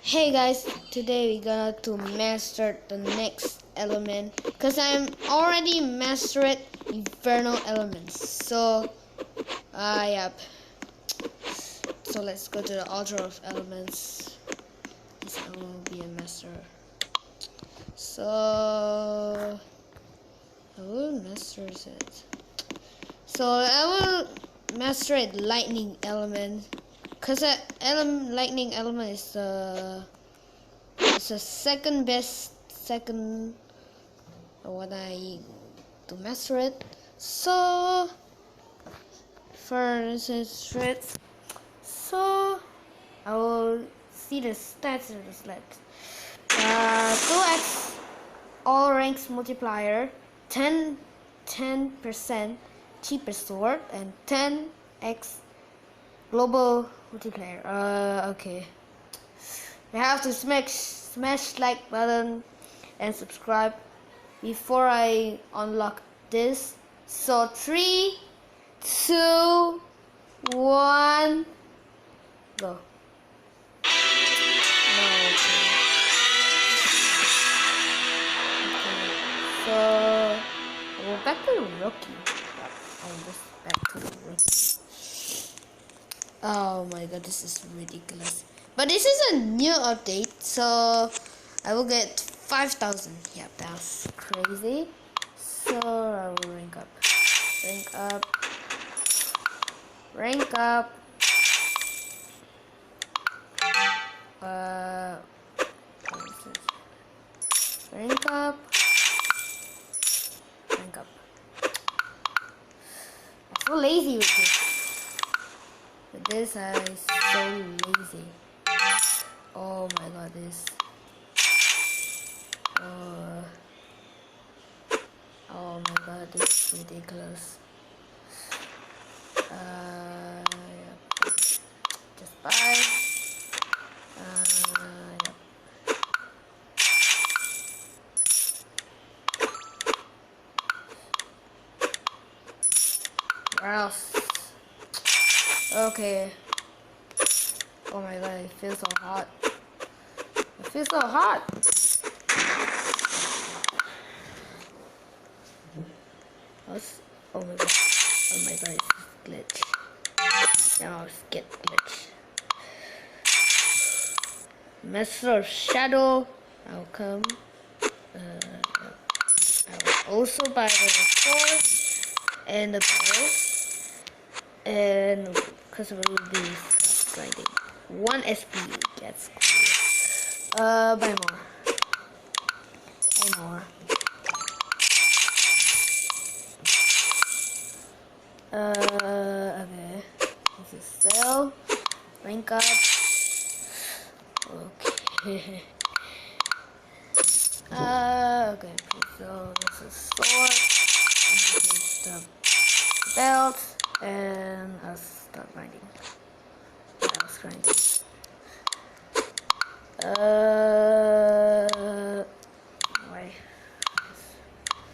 Hey guys, today we're gonna to master the next element because I'm already mastered infernal elements. So yep. So let's go to the altar of elements. This I will be a master. So I will master it. So I will master it lightning element. Cause lightning element is the second best when I to master it. So first is red. So I will see the stats of the select. 2x all ranks multiplier, 10% cheaper sword, and 10x global multiplayer. Okay. You have to smash like button and subscribe before I unlock this. So 3, 2, 1, go. No. Okay. So we're back to rookie. I'm just back to rookie. Oh my god, this is ridiculous. But this is a new update, so I will get 5,000. Yep, that's crazy. So I will rank up. Rank up. Rank up. What is this? Rank up. Rank up. I'm so lazy with this. With this, I'm so lazy. Oh my god, this. Oh my god, this is ridiculous. Yep. Just buy. Yep. Where else? Okay. Oh my god, it feels so hot. It feels so hot. Oh my god. Oh my god, it's glitch. Now it's get glitch. Master of Shadow. I'll come. I will also buy the sword and the bow. And because we will be grinding 1 SP gets cool. Buy more. Buy more. Okay. This is sell. Rank up. Okay. Okay. So this is sword. And this is the belt. And I'll start grinding. I was grinding. Why?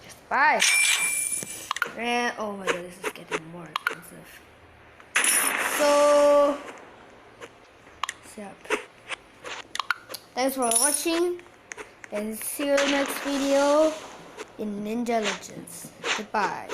Just buy. And oh my god, this is getting more expensive. So, yep. Thanks for watching, and see you next video in Ninja Legends. Goodbye.